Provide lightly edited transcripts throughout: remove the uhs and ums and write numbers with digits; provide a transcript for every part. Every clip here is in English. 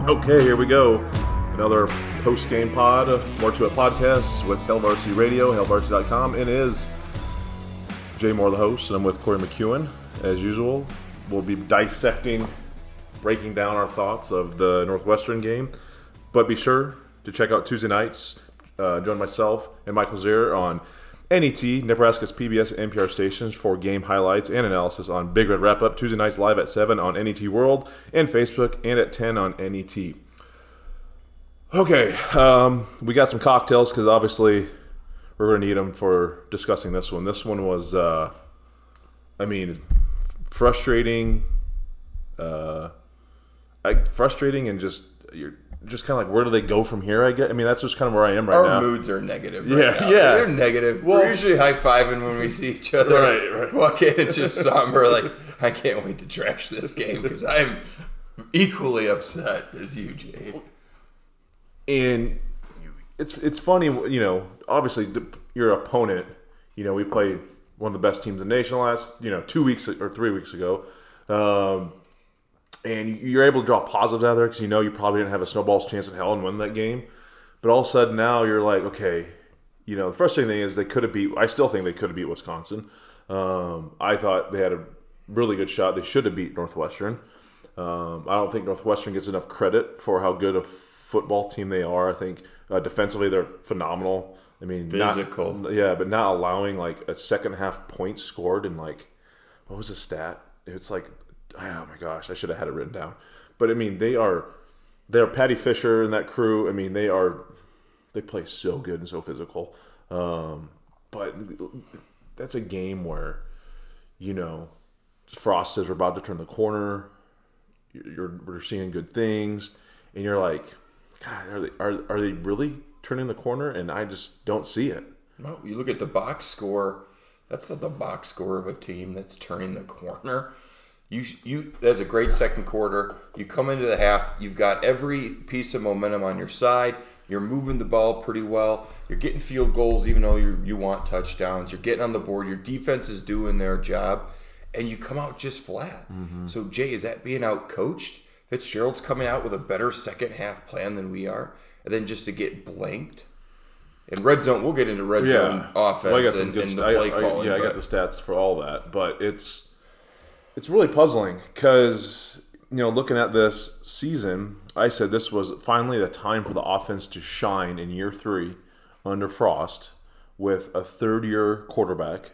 Okay, here we go. Another post-game pod, More to It podcast with Hail Varsity Radio, hailvarsity.com. It is Jay Moore, the host, and I'm with Corey McKeon. As usual, we'll be dissecting, breaking down our thoughts of the Northwestern game. But be sure to check out Tuesday nights. Join myself and Michael Zier on NET, Nebraska's PBS and NPR stations for game highlights and analysis on Big Red Wrap-Up. Tuesday nights live at 7 on NET World and Facebook, and at 10 on NET. Okay, we got some cocktails because obviously we're going to need them for discussing this one. This one was, frustrating. Frustrating and you're just kind of like, where do they go from here? That's just kind of where I am right now. Our moods are negative right now. Yeah. They're negative. Well, we're usually high-fiving when we see each other. Right. Walk in and just somber, like, I can't wait to trash this game because I'm equally upset as you, Jay. And it's funny, obviously your opponent, we played one of the best teams in the nation last, 2 weeks or 3 weeks ago. And you're able to draw positives out of there because you probably didn't have a snowball's chance in hell and win that game. But all of a sudden now you're like, okay, the frustrating thing is I still think they could have beat Wisconsin. I thought they had a really good shot. They should have beat Northwestern. I don't think Northwestern gets enough credit for how good a football team they are. I think defensively they're phenomenal. Physical. But not allowing like a second half point scored in what was the stat? It's like, oh my gosh, I should have had it written down. But they're Patty Fisher and that crew. They play so good and so physical. But that's a game where, Frost says we're about to turn the corner. We're seeing good things, and you're like, God, are they really turning the corner? And I just don't see it. No, you look at the box score. That's not the box score of a team that's turning the corner. That's a great second quarter. You come into the half, you've got every piece of momentum on your side. You're moving the ball pretty well. You're getting field goals even though you want touchdowns. You're getting on the board. Your defense is doing their job, and you come out just flat. Mm-hmm. So, Jay, is that being out-coached? Fitzgerald's coming out with a better second half plan than we are, and then just to get blanked. In red zone, we'll get into red zone offense and the play calling. I got the stats for all that, but it's really puzzling because, looking at this season, I said this was finally the time for the offense to shine in year 3 under Frost with a third-year quarterback.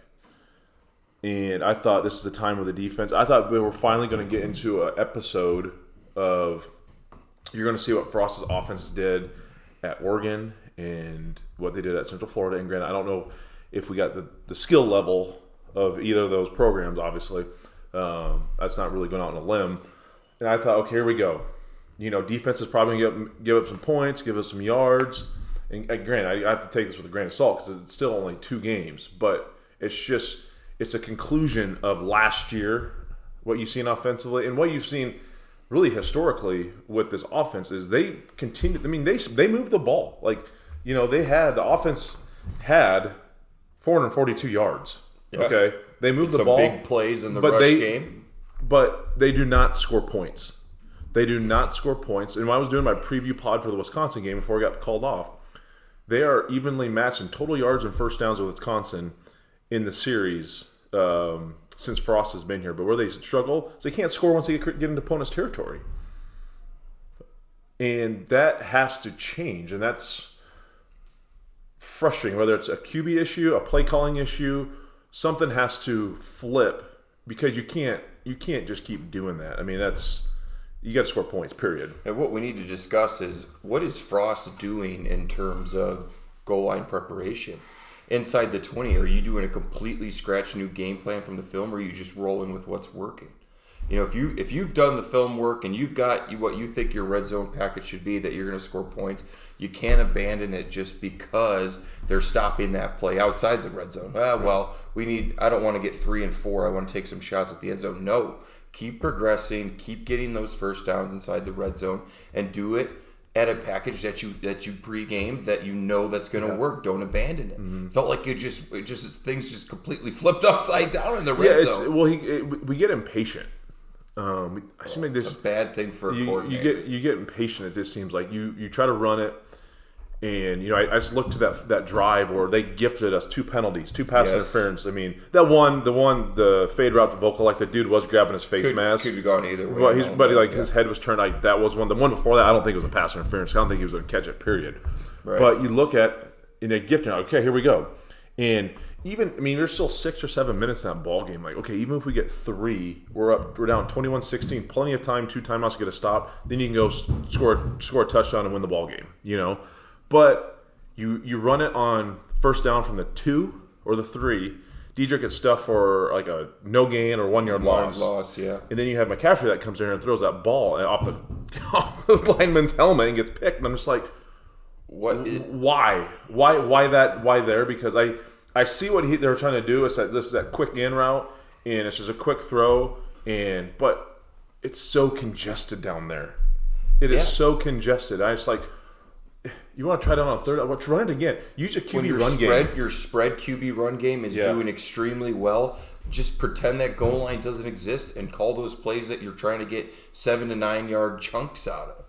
And I thought this is the time of the defense. I thought we were finally going to get into an episode of you're going to see what Frost's offense did at Oregon and what they did at Central Florida. And granted, I don't know if we got the skill level of either of those programs, obviously. That's not really going out on a limb. And I thought, okay, here we go. Defense is probably going to give up some points, give us some yards. And granted, I have to take this with a grain of salt because it's still only 2 games. But it's a conclusion of last year, what you've seen offensively. And what you've seen really historically with this offense is they continued. They moved the ball. The offense had 442 yards. Yeah. Okay. They moved the ball. Some big plays in the rush game. But they do not score points. They do not score points. And when I was doing my preview pod for the Wisconsin game before I got called off, they are evenly matched in total yards and first downs with Wisconsin in the series since Frost has been here. But where they struggle is they can't score once they get into opponent's territory. And that has to change. And that's frustrating, whether it's a QB issue, a play calling issue. Something has to flip because you can't just keep doing that. You got to score points, period. And what we need to discuss is what is Frost doing in terms of goal line preparation? Inside the 20, are you doing a completely scratch new game plan from the film, or are you just rolling with what's working? If you've done the film work and you've got what you think your red zone package should be, that you're going to score points, you can't abandon it just because they're stopping that play outside the red zone. I don't want to get 3 and 4. I want to take some shots at the end zone. No, keep progressing, keep getting those first downs inside the red zone, and do it at a package that you pregame that that's going to work. Don't abandon it. Mm-hmm. Felt like things just completely flipped upside down in the red zone. We get impatient. I seem like this. It's a bad thing for a coordinator. You get impatient. It just seems like you try to run it, and I just looked to that drive where they gifted us 2 penalties, 2 pass interference. I mean, the fade route to Vokalek, the dude was grabbing his face mask. Could have gone either way. But his head was turned. That was one. The one before that, I don't think it was a pass interference. I don't think he was going to catch it. Period. Right. But you look at they're gifting. Okay, here we go. And there's still 6 or 7 minutes in that ball game. Like, okay, even if we get 3, we're down 21-16, plenty of time, 2 timeouts to get a stop. Then you can go score a touchdown and win the ball game. But you run it on first down from the 2 or the 3. Diedrich gets stuffed for like a no gain or 1 yard loss. Yeah. And then you have McCaffrey that comes in and throws that ball off the lineman's helmet and gets picked. And I'm just like, why there? Because I see what they're trying to do. It's that quick in route, and it's just a quick throw, but it's so congested down there. It is so congested. I just like, you want to try that on a third? Let's run it again. Use a QB run game. Your spread QB run game is doing extremely well. Just pretend that goal line doesn't exist and call those plays that you're trying to get 7 to 9 yard chunks out of.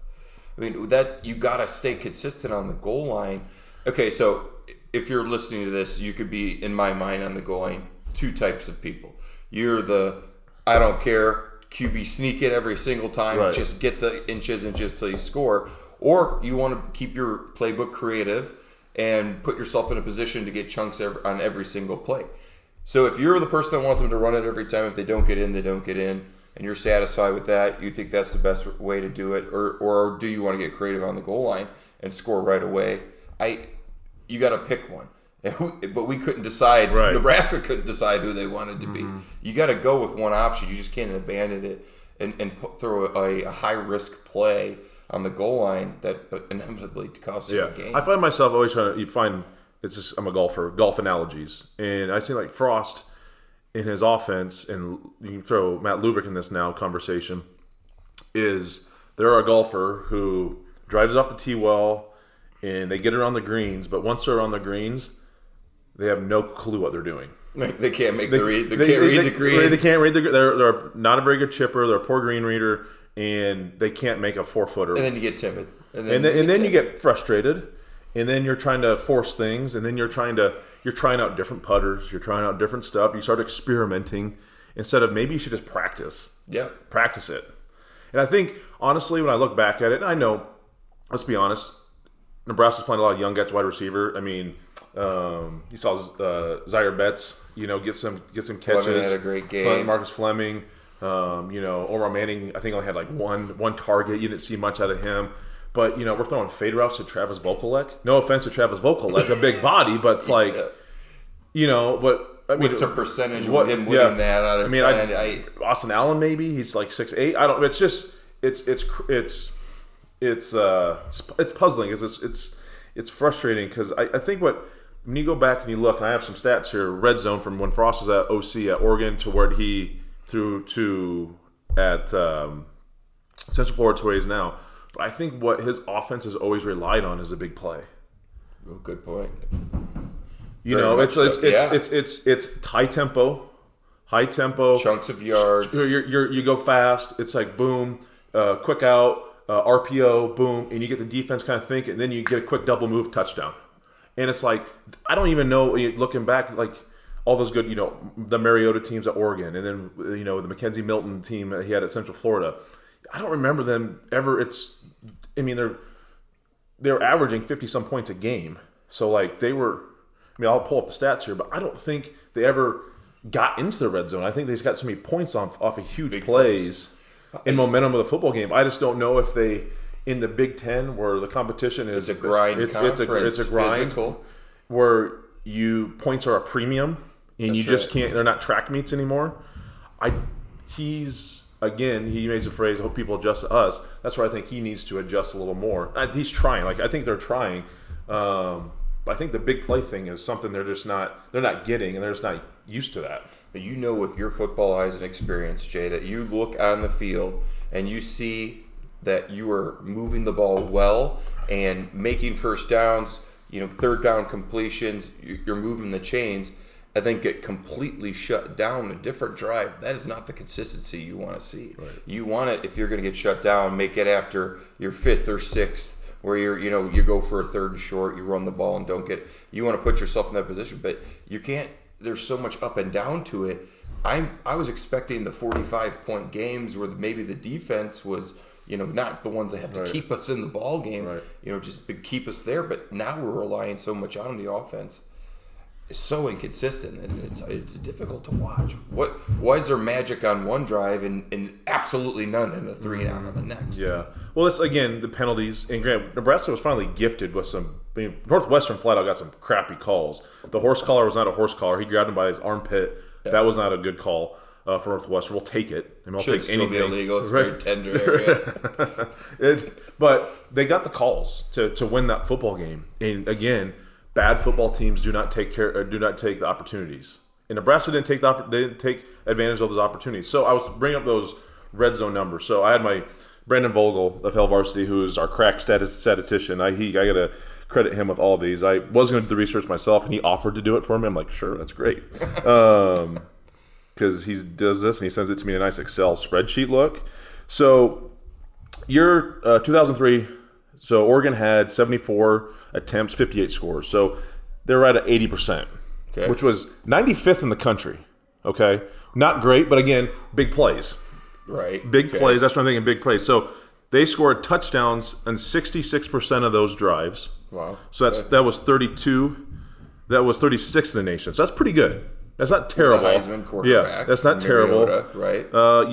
I mean, that you got to stay consistent on the goal line. Okay, so if you're listening to this, you could be, in my mind, on the goal line, 2 types of people. You're the, I don't care, QB sneak it every single time, just get the inches till you score. Or you want to keep your playbook creative and put yourself in a position to get chunks on every single play. So if you're the person that wants them to run it every time, if they don't get in, they don't get in, and you're satisfied with that, you think that's the best way to do it, or do you want to get creative on the goal line and score right away? You got to pick one. But we couldn't decide. Right. Nebraska couldn't decide who they wanted to be. You got to go with one option. You just can't abandon it and throw a high-risk play on the goal line that inevitably costs you a game. I find myself always trying to I'm a golfer, golf analogies. And I see like Frost in his offense, and you can throw Matt Lubrick in this now conversation, is they're a golfer who drives it off the tee well, and they get it on the greens, but once they're on the greens, they have no clue what they're doing. They can't read the greens. They can't read they're not a very good chipper. They're a poor green reader, and they can't make a 4-footer. And then you get timid. And then you get frustrated, and then you're trying to force things, and then you're trying out different putters, you're trying out different stuff. You start experimenting instead of maybe you should just practice. Yeah. Practice it. And I think honestly, when I look back at it, and I know, let's be honest, Nebraska's playing a lot of young guys wide receiver. I mean, you saw Zaire Betts, get some catches. Fleming had a great game. Marcus Fleming, Omar Manning, I think only had like one target. You didn't see much out of him. But, we're throwing fade routes to Travis Vokalek. No offense to Travis Vokalek, a big body, but it's like, but I mean, what's the percentage of him winning that out of 10? Austin Allen maybe, he's like 6'8". I don't. It's just it's puzzling. It's frustrating because I think when you go back and you look, and I have some stats here, red zone from when Frost was at OC at Oregon to where he threw to at Central Florida to where he is now. But I think what his offense has always relied on is a big play. Oh, good point. It's high tempo, chunks of yards. You go fast. It's like boom, quick out, RPO, boom, and you get the defense kind of thinking, and then you get a quick double move touchdown. And it's like I don't even know. Looking back, like all those good, the Mariota teams at Oregon, and then the Mackenzie Milton team that he had at Central Florida. I don't remember them ever. They're averaging 50-some points a game. So like they were. I'll pull up the stats here, but I don't think they ever got into the red zone. I think they just got so many points off of huge big plays and momentum of the football game. I just don't know if they in the Big Ten where the competition is it's a grind. It's a grind physical. Where points are a premium and you just can't. They're not track meets anymore. He makes a phrase, I hope people adjust to us. That's where I think he needs to adjust a little more. He's trying. I think they're trying. But I think the big play thing is something they're not getting, and they're just not used to that. But with your football eyes and experience, Jay, that you look on the field and you see that you are moving the ball well and making first downs, third down completions, you're moving the chains. and then get completely shut down a different drive, that is not the consistency you want to see. Right. You want to, if you're going to get shut down, make it after your 5th or 6th, where you go for a 3rd and short, you run the ball and don't get. You want to put yourself in that position, but you can't. There's so much up and down to it. I was expecting the 45-point games where maybe the defense was, not the ones that have to keep us in the ball game, just keep us there. But now we're relying so much on the offense. It's so inconsistent, and it's difficult to watch. Why is there magic on one drive and absolutely none in the 3 and out on the next? Yeah. Well, it's again the penalties. And Nebraska was finally gifted with some. Northwestern flat out got some crappy calls. The horse collar was not a horse collar. He grabbed him by his armpit. Yeah. That was not a good call for Northwestern. We'll take it. I mean, Should take anything. Be illegal. It's very tender area. But they got the calls to win that football game. And again, bad football teams do not take the opportunities. And Nebraska didn't take advantage of those opportunities. So I was bringing up those red zone numbers. So I had my Brandon Vogel of Hell Varsity, who is our crack statistician. I got to credit him with all these. I was going to do the research myself, and he offered to do it for me. I'm like, sure, that's great. Because he does this, and he sends it to me in a nice Excel spreadsheet look. So year 2003, so Oregon had 74 attempts, 58 scores. So they were at 80%, which was 95th in the country. Okay, not great, but again, big plays. Right. Big plays. That's what I'm thinking. Big plays. So they scored touchdowns on 66% of those drives. Wow. So that was 32. That was 36th in the nation. So that's pretty good. That's not terrible. The Heisman quarterback. Yeah, that's not terrible. Right.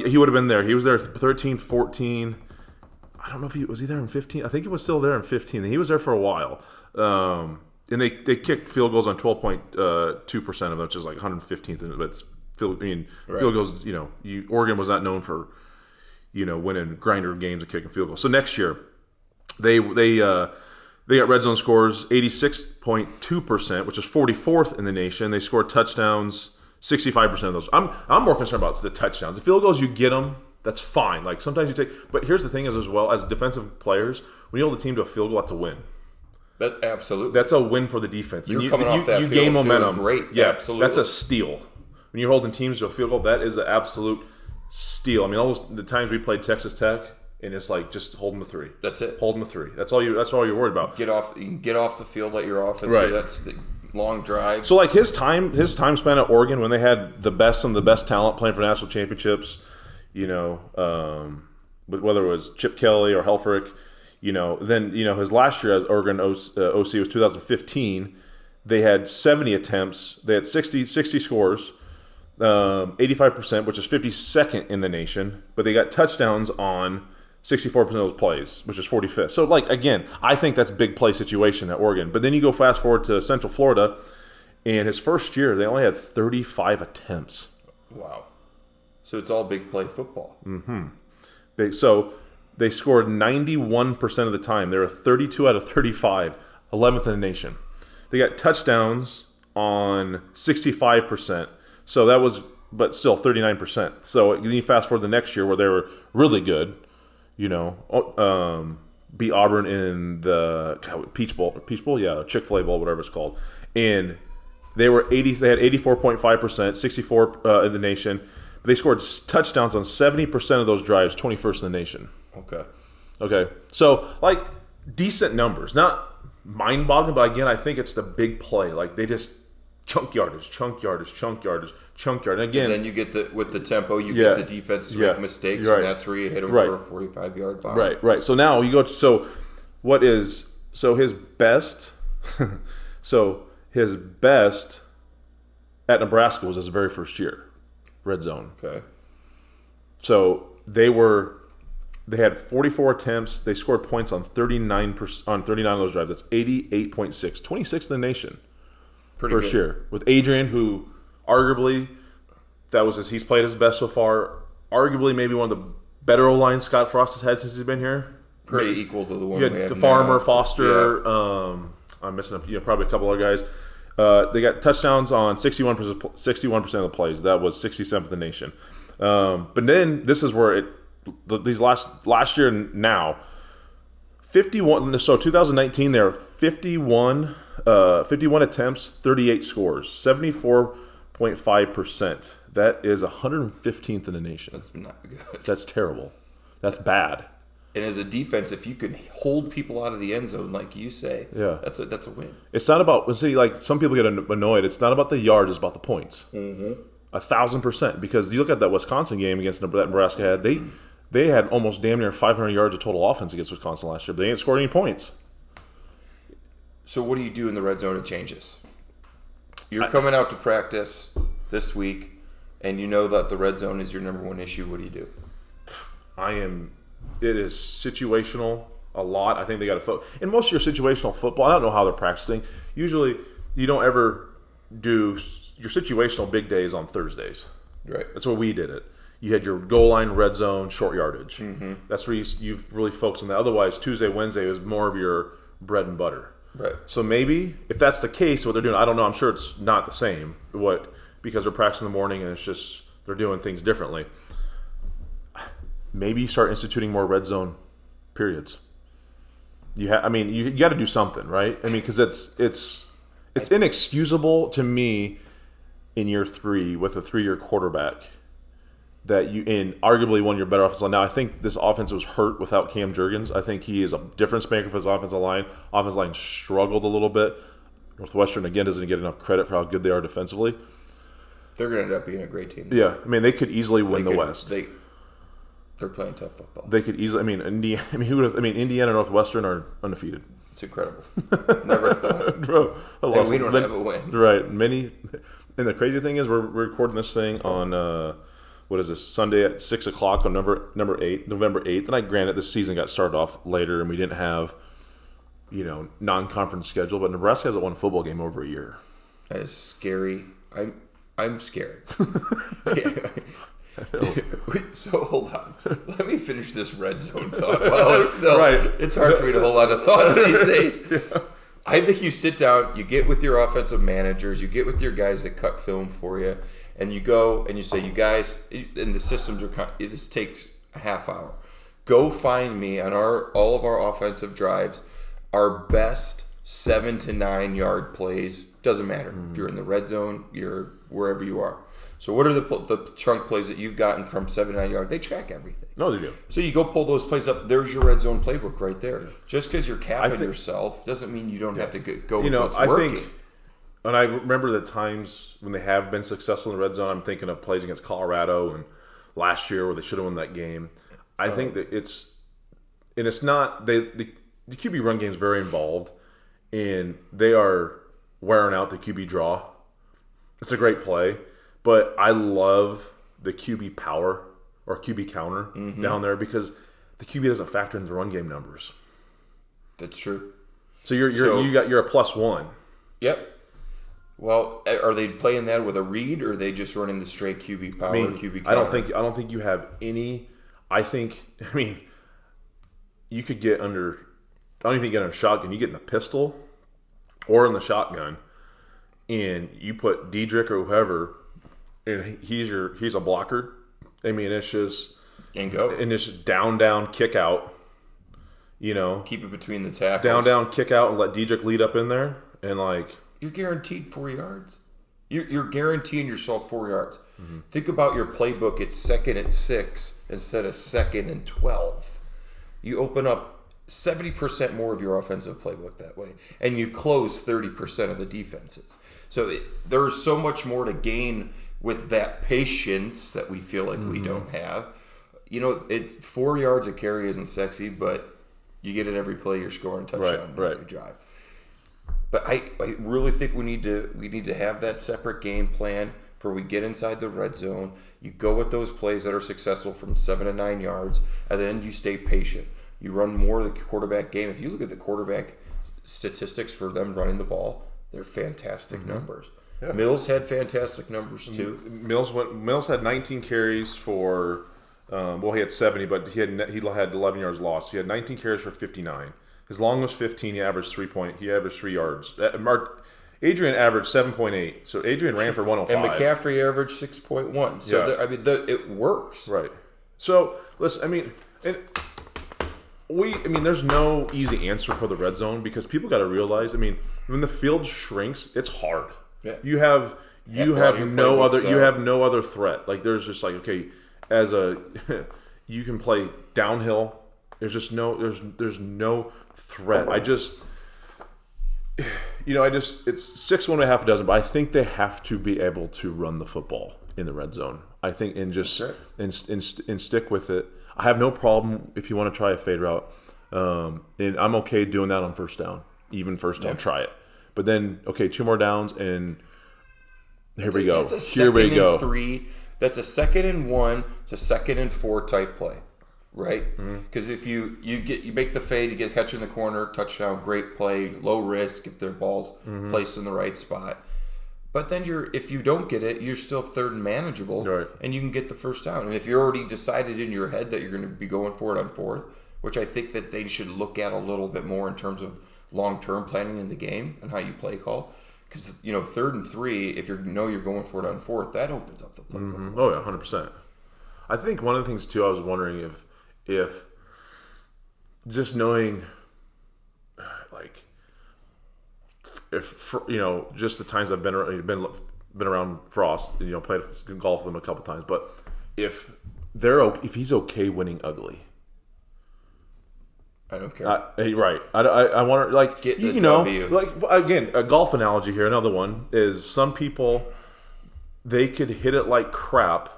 He would have been there. He was there 13, 14. I don't know if was he there in 15. I think he was still there in 15. He was there for a while. And they kicked field goals on 12.2% of them, which is like 115th. But field goals. Oregon was not known for winning grinder games and kicking field goals. So next year, they got red zone scores 86.2%, which is 44th in the nation. They scored touchdowns 65% of those. I'm more concerned about the touchdowns. The field goals, you get them, that's fine. Like sometimes you take, but here's the thing is as well as defensive players, when you hold the team to a field goal, that's a win. Absolutely. That's a win for the defense. You're coming off that field, gain momentum. Great. Yeah, absolutely. That's a steal. When you're holding teams to a field goal, that is an absolute steal. I mean, all the times we played Texas Tech, and it's like just hold them to 3. That's it. Hold them to 3. That's all you're worried about. You can get off the field, let your offense. Right. That's the long drive. So like his time spent at Oregon when they had some of the best talent playing for national championships, whether it was Chip Kelly or Helfrich, then his last year as Oregon OC was 2015. They had 70 attempts. They had 60 scores. 85%, which is 52nd in the nation, but they got touchdowns on 64% of those plays, which is 45th. So, again, I think that's a big play situation at Oregon. But then you go fast forward to Central Florida, and his first year, they only had 35 attempts. Wow. So it's all big play football. Mm-hmm. So they scored 91% of the time. They were 32 out of 35, 11th in the nation. They got touchdowns on 65%. So that was, but still 39%. So then you fast forward the next year where they were really good, beat Auburn in the Peach Bowl, Chick-fil-A Bowl, whatever it's called, and they had 84.5%, 64 in the nation. They scored touchdowns on 70% of those drives, 21st in the nation. Okay. So decent numbers, not mind-boggling, but again, I think it's the big play. They just. Chunk yardage. And again, and then you get with the tempo, you get the defense to make mistakes, and that's where you hit them for a 45-yard bomb. Right. So now you go to his best. So his best at Nebraska was his very first year, red zone. Okay. So they had 44 attempts. They scored points on 39 of those drives. That's 88.6, 26th in the nation. First year with Adrian, who arguably he's played his best so far. Arguably, maybe one of the better O-lines Scott Frost has had since he's been here. Pretty equal to the one we have the Farmer, now. Foster. Yeah. I'm missing probably a couple other guys. They got touchdowns on 61% of the plays. That was 67th in the nation. But then this is where these last year and now 51. So 2019, there are 51 attempts, 38 scores, 74 0.5%. That is 115th in the nation. That's not good. That's terrible. That's bad. And as a defense, if you can hold people out of the end zone, like you say, Yeah. that's a win. It's not about, see, like some people get annoyed. It's not about the yards, it's about the points. Mm-hmm. 1,000%. Because you look at that Wisconsin game against that Nebraska had, they had almost damn near 500 yards of total offense against Wisconsin last year, but they ain't scored any points. So what do you do in the red zone to change this? You're coming out to practice this week, and you know that the red zone is your number one issue. What do you do? It is situational a lot. I think they got to in most of your situational football, I don't know how they're practicing. Usually, you don't ever do your situational big days on Thursdays. Right. That's where we did it. You had your goal line, red zone, short yardage. Mm-hmm. That's where you really focus on that. Otherwise, Tuesday, Wednesday is more of your bread and butter. Right. So maybe if that's the case, what they're doing, I don't know. I'm sure it's not the same. Because they're practicing in the morning and it's just they're doing things differently. Maybe start instituting more red zone periods. You got to do something, right? I mean, because it's inexcusable to me in year 3 with a 3-year quarterback that in arguably one of your better offensive line. Now, I think this offense was hurt without Cam Jurgens. I think he is a difference maker for his offensive line. Offensive line struggled a little bit. Northwestern, again, doesn't get enough credit for how good they are defensively. They're going to end up being a great team. Yeah, I mean, they could easily win the West. They're playing tough football. They could easily. Indiana, Northwestern are undefeated. It's incredible. Never thought. Bro, and we don't have a win. Right. And the crazy thing is, we're recording this thing on Sunday at 6 o'clock on November 8th. And granted, this season got started off later, and we didn't have, non-conference schedule. But Nebraska hasn't won a football game over a year. That is scary. I'm scared. So hold on. Let me finish this red zone thought. Well, it's hard for me to hold on to thoughts these days. Yeah. I think you sit down, you get with your offensive managers, you get with your guys that cut film for you, and you go and you say, you guys, and the systems this takes a half hour. Go find me on all of our offensive drives, our best 7 to 9 yard plays. Doesn't matter if you're in the red zone, you're wherever you are. So what are the chunk plays that you've gotten from 7 to 9 yards? They track everything. No, they do. So you go pull those plays up. There's your red zone playbook right there. Just because you're capping yourself doesn't mean you don't have to go with what's working. And I remember the times when they have been successful in the red zone. I'm thinking of plays against Colorado and last year where they should have won that game. I think that it's not the QB run game is very involved, and they are wearing out the QB draw. It's a great play. But I love the QB power or QB counter down there because the QB doesn't factor into the run game numbers. That's true. So you're a +1. Yep. Well, are they playing that with a read, or are they just running the straight QB power, QB counter? I don't think you have any. You could get under. I don't even get under shotgun. You get in the pistol or in the shotgun, and you put Diedrich or whoever. And he's a blocker. It's just and go. And it's just down, kick out. Keep it between the tackles. Down, kick out, and let Diedrich lead up in there. And you're guaranteed 4 yards. You're guaranteeing yourself 4 yards. Mm-hmm. Think about your playbook. It's 2nd and 6 instead of 2nd and 12. You open up 70% more of your offensive playbook that way, and you close 30% of the defenses. So there's so much more to gain with that patience that we feel like we don't have. 4 yards a carry isn't sexy, but you get it every play, you're scoring touchdown every drive. But I really think we need to have that separate game plan for we get inside the red zone. You go with those plays that are successful from 7 to 9 yards, and then you stay patient. You run more of the quarterback game. If you look at the quarterback statistics for them running the ball, they're fantastic numbers. Yeah. Mills had fantastic numbers too. Mills had 19 carries for, he had 70, but he had 11 yards lost. He had 19 carries for 59. His long was 15. He averaged 3 yards. Adrian averaged 7.8. So Adrian ran for 105. And McCaffrey averaged 6.1. So it works. Right. So listen, there's no easy answer for the red zone because people got to realize, when the field shrinks, it's hard. Yeah. You have you have no other threat. Like there's just like, okay, you can play downhill. There's just there's no threat. It's 6 1 1/2 dozen, but I think they have to be able to run the football in the red zone. I think and stick with it. I have no problem if you want to try a fade route, and I'm okay doing that on first down. Even first down, try it. But then, okay, 2 more downs, and here we go. That's a second and 3. That's a 2nd and 1 to 2nd and 4 type play, right? Because if you make the fade, you get catch in the corner, touchdown, great play, low risk if their ball's placed in the right spot. But then if you don't get it, you're still 3rd and manageable, right, and you can get the first down. And if you're already decided in your head that you're going to be going for it on 4th, which I think that they should look at a little bit more in terms of long-term planning in the game and how you play call. Because 3rd and 3, if you're going for it on 4th, that opens up the play. Oh yeah, 100%. I think one of the things too, I was wondering if just knowing, like, just the times I've been around Frost, played golf with him a couple times, but if he's okay winning ugly. I don't care. Right. I want to, like, get the W. Like, again, a golf analogy here. Another one is some people, they could hit it like crap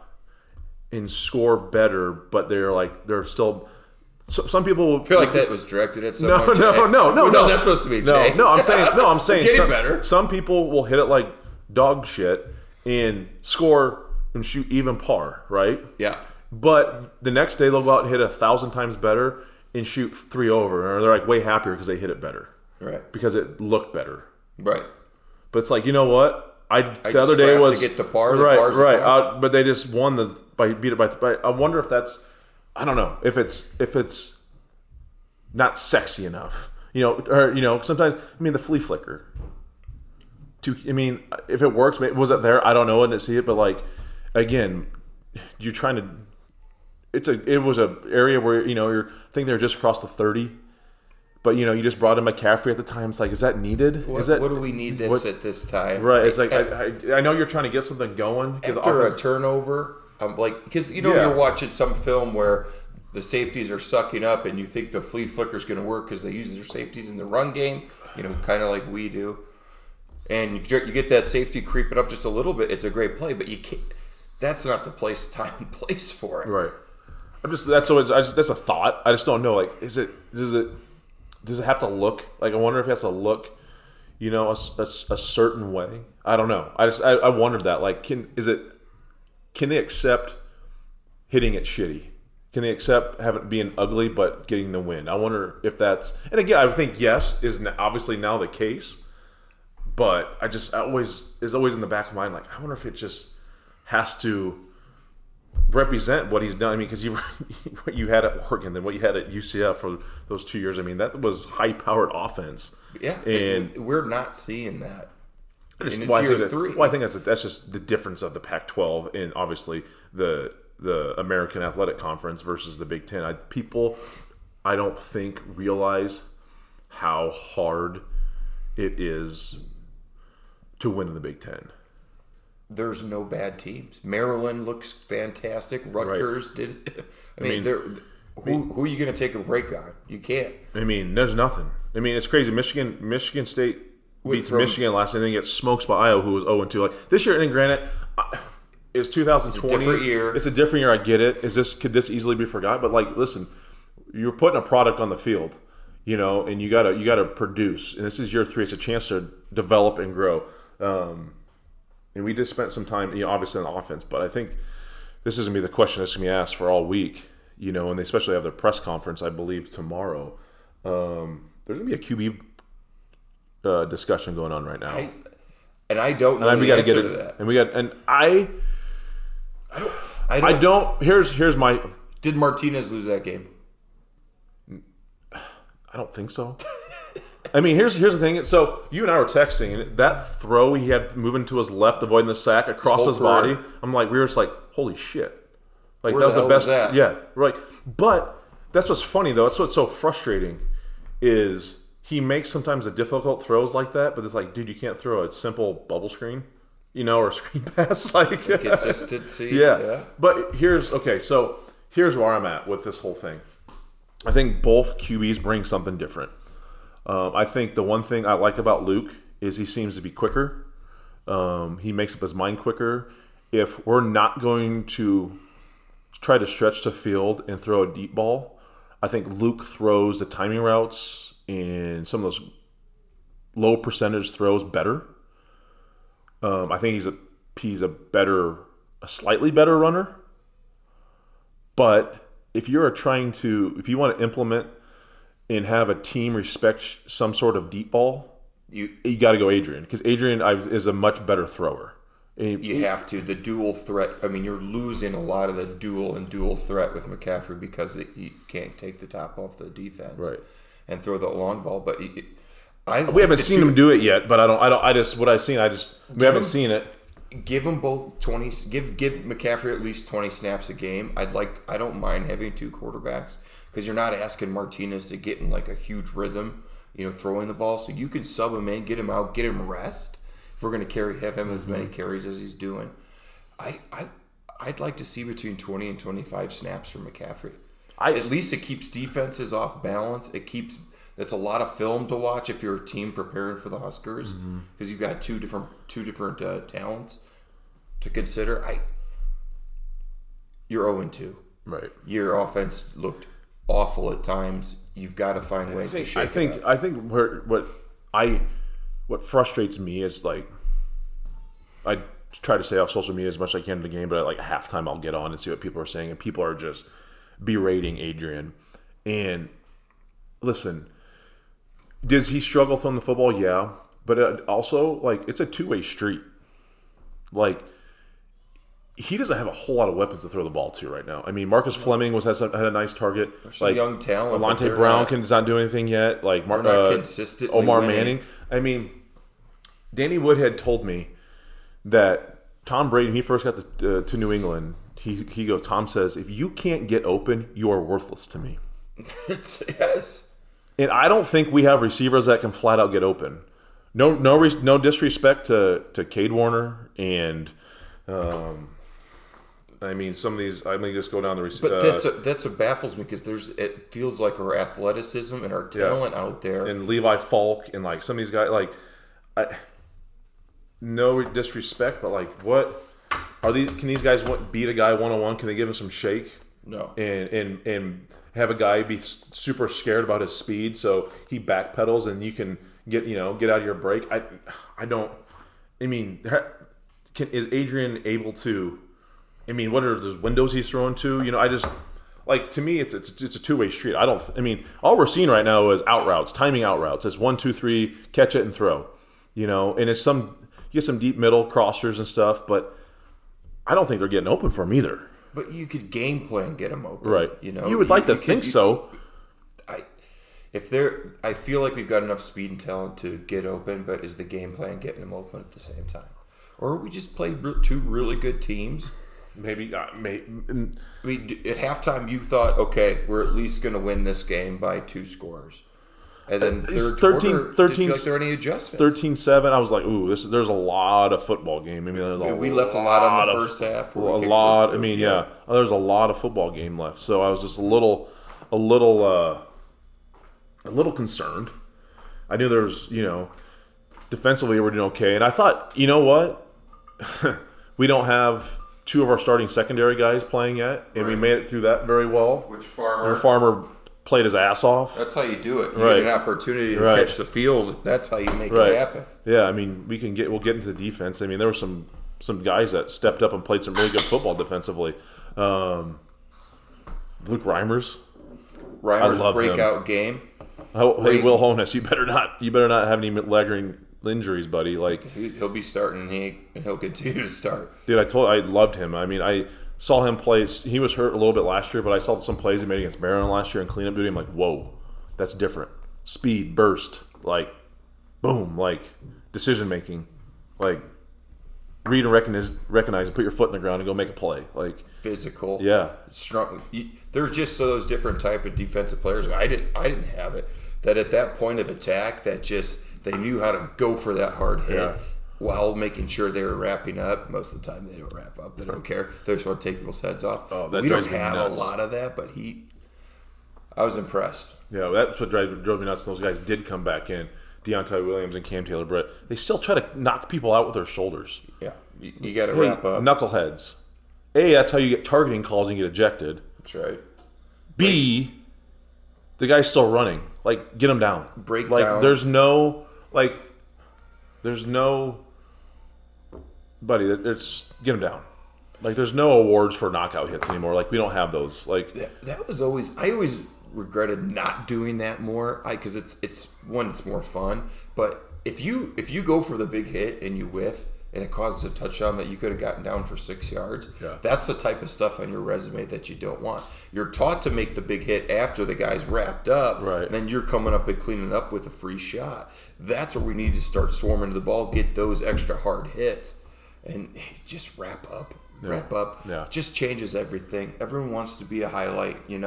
and score better, but they're still. Some people I feel like that was directed at someone. No. That's supposed to be Jay. I'm saying. Getting better. Some people will hit it like dog shit and score and shoot even par, right? Yeah. But the next day they'll go out and hit 1,000 times better and shoot 3 over, or they're like way happier because they hit it better, right? Because it looked better, right? But it's like, you know what? The other day was to get the par, right. But they just beat it by. I wonder if that's, I don't know, if it's not sexy enough, or sometimes the flea flicker. If it works, was it there? I don't know, I didn't see it, but like, again, you're trying to. It was a area where I think they're just across the 30, but you just brought in McCaffrey at the time. It's like, is that needed? What do we need at this time? Right. It's like I know you're trying to get something going after a turnover. I'm like, because you're watching some film where the safeties are sucking up, and you think the flea flicker is going to work because they use their safeties in the run game, kind of like we do, and you get that safety creeping up just a little bit. It's a great play, but you can't. That's not the time and place for it. Right. That's a thought. I just don't know. Like, does it have to look like? I wonder if it has to look, a certain way. I don't know. I wondered that. Like, can they accept hitting it shitty? Can they accept having being ugly but getting the win? I wonder if that's. And again, I think yes is obviously now the case, but is always in the back of my mind. Like, I wonder if it just has to represent what he's done. Because what you had at Oregon and what you had at UCF for those 2 years. That was high-powered offense. Yeah, and we're not seeing that. It's year 3. Well, I think that's just the difference of the Pac-12 and obviously the American Athletic Conference versus the Big Ten. People, I don't think, realize how hard it is to win in the Big Ten. There's no bad teams. Maryland looks fantastic. Rutgers did. Who are you going to take a break on? You can't. There's nothing. It's crazy. Michigan State beats Michigan last night and then gets smoked by Iowa, who was 0-2. Like this year, and granted, it's 2020. It's a different year. It's a different year. I get it. Could this easily be forgot? But like, listen, you're putting a product on the field, and you gotta produce. And this is year 3. It's a chance to develop and grow. And we just spent some time, obviously on the offense, but I think this is going to be the question that's going to be asked for all week, and they especially have their press conference, I believe, tomorrow. There's going to be a QB discussion going on right now. I don't know the answer to that. And I don't. Here's my. Did Martinez lose that game? I don't think so. Here's the thing. So you and I were texting, and that throw he had moving to his left, avoiding the sack across his body. I'm like, we were just like, holy shit! Like, that was the best. Yeah, right. But that's what's funny though. That's what's so frustrating is he makes sometimes the difficult throws like that, but it's like, dude, you can't throw a simple bubble screen. or screen pass. Like consistency. Yeah. But here's where I'm at with this whole thing. I think both QBs bring something different. I think the one thing I like about Luke is he seems to be quicker. He makes up his mind quicker. If we're not going to try to stretch the field and throw a deep ball, I think Luke throws the timing routes and some of those low percentage throws better. I think he's a slightly better runner. But if you want to implement and have a team respect some sort of deep ball, you got to go Adrian, because Adrian is a much better thrower. You have to. The dual threat. I mean, you're losing a lot of the dual threat with McCaffrey because he can't take the top off the defense, right, and throw the long ball. But we haven't seen him do it yet. But we haven't seen it. Give them both 20. Give McCaffrey at least 20 snaps a game. I don't mind having two quarterbacks, because you're not asking Martinez to get in like a huge rhythm, throwing the ball. So you can sub him in, get him out, get him rest. If we're going to have him as many carries as he's doing, I'd like to see between 20 and 25 snaps from McCaffrey. At least it keeps defenses off balance. That's a lot of film to watch if you're a team preparing for the Huskers, because you've got two different talents to consider. You're 0-2. Right. Your offense looked awful at times. You've got to find ways to shake it up. I think what frustrates me is, like, I try to stay off social media as much as I can in the game, but at like halftime I'll get on and see what people are saying, and people are just berating Adrian. And listen, does he struggle throwing the football? Yeah, but also, like, it's a two-way street. Like, he doesn't have a whole lot of weapons to throw the ball to right now. I mean, Marcus Fleming had a nice target. There's some young talent. Alante Brown does not do anything yet. Like consistently Omar winning. Manning. I mean, Danny Woodhead told me that Tom Brady, when he first got to New England, he goes, Tom says, if you can't get open, you are worthless to me. Yes. And I don't think we have receivers that can flat out get open. No disrespect to Cade Warner and I mean, some of these, I mean, just go down the receiver. But that's what baffles me, because it feels like our athleticism and our talent out there. And Levi Falk and, like, some of these guys, like, no disrespect, but, like, what are these? Can these guys beat a guy one-on-one? Can they give him some shake? No. And have a guy be super scared about his speed, so he backpedals and you can get out of your break? I don't. I mean, is Adrian able to? I mean, what are those windows he's throwing to? I just, like, to me, it's a two-way street. I mean, all we're seeing right now is out routes, timing out routes. It's 1, 2, 3, catch it and throw. And it's you get some deep middle crossers and stuff, but I don't think they're getting open for him either. But you could game plan get him open. Right. You would like to think so. I feel like we've got enough speed and talent to get open, but is the game plan getting him open at the same time? Or we just play two really good teams? Maybe. I mean, at halftime you thought, okay, we're at least going to win this game by 2 scores. And then third 13, quarter, did you feel like there were any adjustments? 13-7, I was like, ooh, there's a lot of football game. I mean, we left a lot on the first half. A lot. I mean, yeah. There's a lot of football game left. So I was just a little concerned. I knew there was, defensively we're doing okay. And I thought, you know what? We don't have 2 of our starting secondary guys playing yet, and we made it through that very well. Which Farmer? Farmer played his ass off. That's how you do it. You get an opportunity to catch the field. That's how you make it happen. Yeah, I mean, we'll get into the defense. I mean, there were some guys that stepped up and played some really good football defensively. Luke Reimers. Reimers' breakout game. Hey, Will Honus, you better not have any lingering injuries, buddy. Like, he'll be starting, and he'll continue to start. Dude, I loved him. I mean, I saw him play. He was hurt a little bit last year, but I saw some plays he made against Maryland last year in cleanup duty. I'm like, whoa, that's different. Speed, burst, like, boom, like, decision making, like, read and recognize and put your foot in the ground and go make a play, like, physical, yeah, strong. There's just those different type of defensive players. I didn't have it. That at that point of attack, that just they knew how to go for that hard hit. while making sure they were wrapping up. Most of the time they don't wrap up. They don't care. They just want to take people's heads off. Oh, that we don't drives me have nuts. a lot of that, but I was impressed. Yeah, that's what drove me nuts. Those guys did come back in. Deontay Williams and Cam Taylor-Britt. They still try to knock people out with their shoulders. Yeah, you got to wrap up. Knuckleheads. A, that's how you get targeting calls and get ejected. That's right. B, the guy's still running. Like, get him down. Break down. There's no, buddy, it's get him down. Like, there's no awards for knockout hits anymore. Like, we don't have those. Like, that was always, I always regretted not doing that more, because it's more fun. But if you go for the big hit and you whiff and it causes a touchdown that you could have gotten down for 6 yards, that's the type of stuff on your resume that you don't want. You're taught to make the big hit after the guy's wrapped up, right. And then you're coming up and cleaning up with a free shot. That's where we need to start swarming to the ball, get those extra hard hits, and just wrap up. Yeah. Just changes everything. Everyone wants to be a highlight, and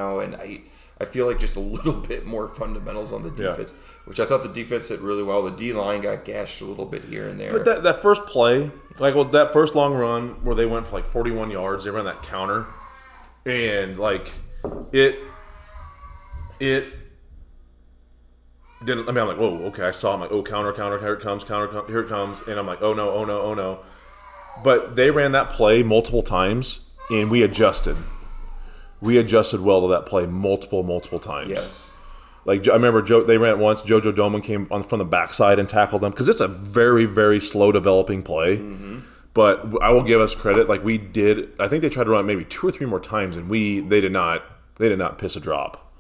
I feel like just a little bit more fundamentals on the defense, which I thought the defense did really well. The D-line got gashed a little bit here and there. But that first play, that first long run where they went for like 41 yards, they ran that counter, and it didn't. I mean, I'm like, whoa, okay. I saw. I'm like, oh, counter, here it comes, here it comes, and I'm like, oh no. But they ran that play multiple times, and we adjusted. We adjusted well to that play multiple times. Yes. Like, I remember they ran it once. JoJo Doman came from the backside and tackled them because it's a very, very slow developing play. Mm-hmm. But I will give us credit. Like, we did. I think they tried to run it maybe 2 or 3 more times, and they did not piss a drop.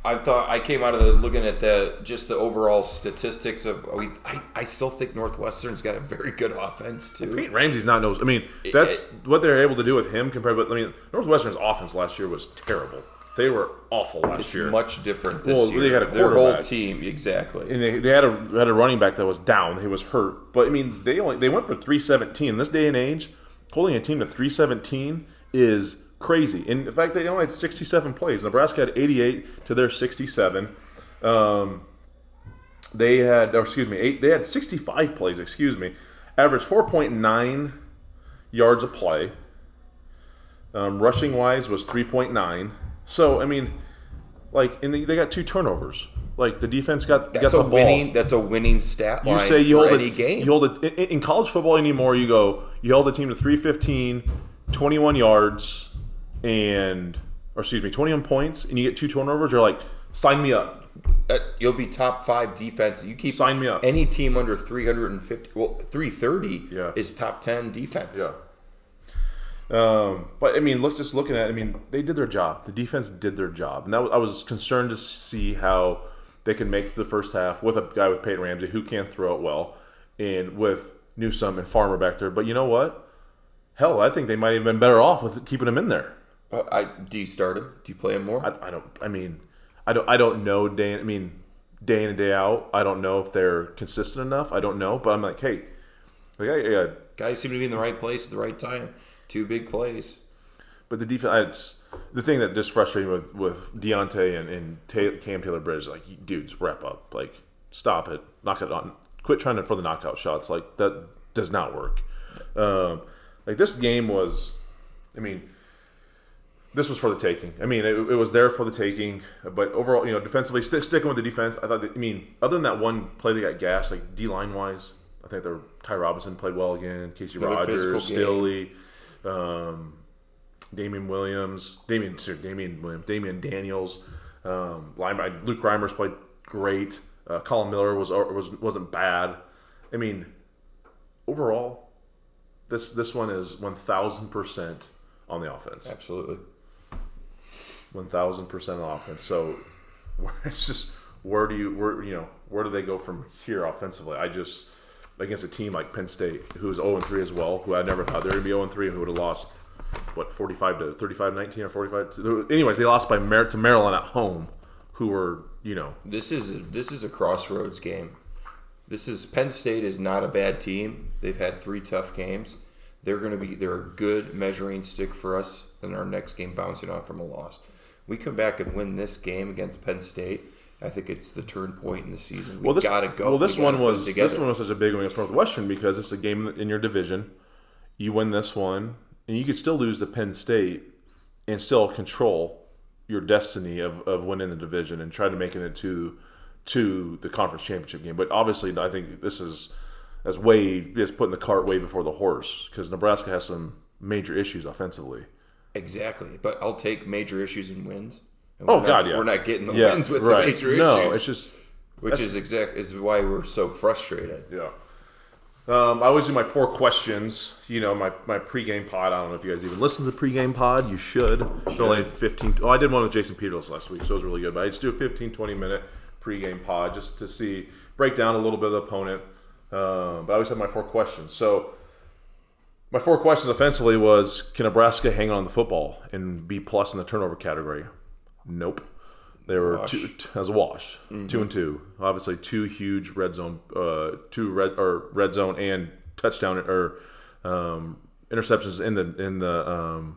I thought I came out of looking at the overall statistics of. I still think Northwestern's got a very good offense too. Pete Ramsey's not knows. I mean, that's what they're able to do with him compared with. I mean, Northwestern's offense last year was terrible. They were awful last year. It's much different this year. They had a their whole team, exactly. And they had a running back that was down. He was hurt. But I mean, they went for 317. In this day and age, holding a team to 317 is crazy. And in fact, they only had 67 plays. Nebraska had 88 to their 67. They had 65 plays. Averaged 4.9 yards a play. Rushing wise was 3.9. So I mean, and they got 2 turnovers. Like, the defense got the ball. That's a winning stat line. You say you hold any game. You hold it in college football anymore. You held the team to 315, 21 yards, 21 points, and you get 2 turnovers. You're like, sign me up. You'll be top 5 defense. You keep sign me up. Any team under 350, 330 is top 10 defense. Yeah. But I mean, looking at it, I mean, they did their job. The defense did their job, and I was concerned to see how they can make the first half with a guy with Peyton Ramsey who can throw it well, and with Newsome and Farmer back there. But you know what? Hell, I think they might have been better off with keeping him in there. Do you start him? Do you play him more? I don't know day in and day out. I don't know if they're consistent enough. I don't know, but I'm like, hey, guys seem to be in the right place at the right time. 2 big plays. But the defense, the thing that just frustrated me with Deontay and Cam Taylor-Britt is, like, dudes, wrap up. Like, stop it. Knock it on. Quit trying for the knockout shots. Like, that does not work. This game was, this was for the taking. I mean, it was there for the taking. But overall, defensively, sticking with the defense, I thought other than that one play they got gashed, like, D-line wise, I think Ty Robinson played well again. Casey Rogers, Stilly. Damian Daniels, Luke Reimers played great. Colin Miller wasn't bad. I mean, overall, this one is 1,000% on the offense. Absolutely, 1,000% on offense. So it's just where do they go from here offensively? Against a team like Penn State, who's 0-3 as well, who I never thought they were going to be 0-3, and who would have lost, 35-19 or 45. Anyways, they lost to Maryland at home, who were, This is a crossroads game. Penn State is not a bad team. They've had 3 tough games. They're a good measuring stick for us in our next game, bouncing off from a loss. We come back and win this game against Penn State, I think it's the turn point in the season. Well, Gotta go. Well, this one was together. such a big one against Northwestern because it's a game in your division. You win this one, and you could still lose to Penn State and still control your destiny of winning the division and try to make it to the conference championship game. But obviously, I think this is putting the cart way before the horse because Nebraska has some major issues offensively. Exactly, but I'll take major issues and wins. And We're not getting the wins with the major issues. No, it's just is why we're so frustrated. Yeah. I always do my 4 questions. My pregame pod. I don't know if you guys even listen to the pregame pod. You should. It's only 15. Oh, I did one with Jason Peterless last week, so it was really good. But I just do a 15-20 minute pregame pod just to break down a little bit of the opponent. But I always have my 4 questions. So my 4 questions offensively was: can Nebraska hang on the football and be plus in the turnover category? Nope. They were as a wash, 2-2. Obviously, 2 huge red zone, red zone and touchdown or interceptions in the.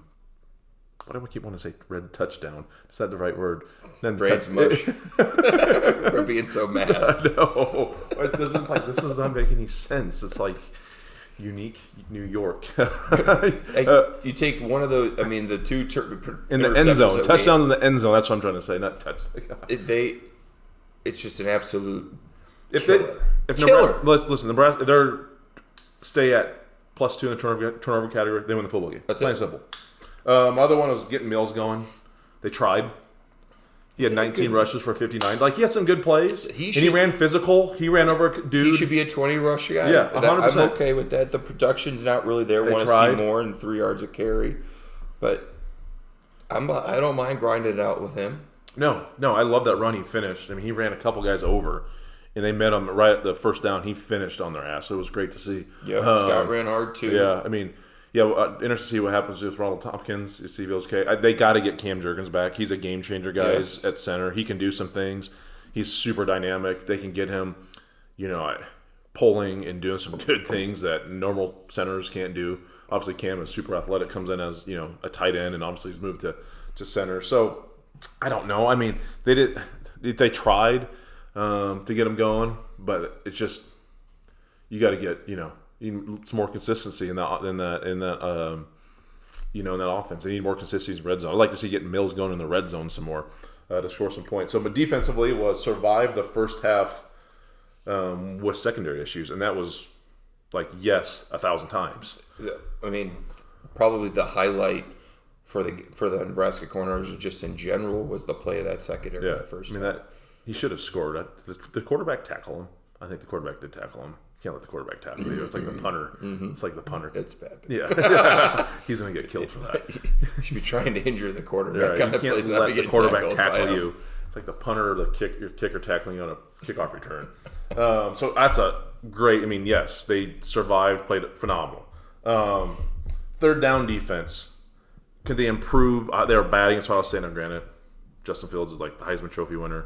What do I keep wanting to say? Red touchdown. Is that the right word? Brain's mush. We're being so mad. No, it doesn't. This does not make any sense. It's like unique New York. You take one of those. I mean, the 2 in the end zone, touchdowns in the end zone. That's what I'm trying to say. Not touch. It's just an absolute. Killer. Listen, Nebraska, if they're stay at +2 in the turnover category, they win the football game. That's plain and simple. My other one was getting Mills going. They tried. He had 19 rushes for 59. He had some good plays. He ran physical. He ran over a dude. He should be a 20 rush guy. Yeah, 100%. I'm okay with that. The production's not really there. Want to see more than 3 yards of carry. But I don't mind grinding it out with him. No, I love that run he finished. I mean, he ran a couple guys over, and they met him right at the first down. He finished on their ass. So it was great to see. Yeah, Scott ran hard too. Yeah, I mean, interested to see what happens with Ronald Tompkins. You see if he was okay. They got to get Cam Jurgens back. He's a game changer, guys, at center. He can do some things. He's super dynamic. They can get him, pulling and doing some good things that normal centers can't do. Obviously, Cam is super athletic, comes in as a tight end, and obviously he's moved to center. So I don't know. I mean, they tried to get him going, but it's just you got to get some more consistency in that offense. They need more consistency in red zone. I'd like to see getting Mills going in the red zone some more to score some points. So, but defensively was survive the first half with secondary issues, and that was 1,000 times. I mean, probably the highlight for the Nebraska corners just in general was the play of that secondary in the first half. That he should have scored. The quarterback tackled him. I think the quarterback did tackle him. Can't let the quarterback tackle you. It's like the punter. It's like the punter. It's bad. Yeah. He's going to get killed for that. You should be trying to injure the quarterback. You can't let the quarterback tackle you. It's like the punter or your kicker tackling you on a kickoff return. So that's a great. I mean, yes, they survived, played phenomenal. Third down defense. Could they improve? They were bad against Ohio State, granted. Justin Fields is the Heisman Trophy winner.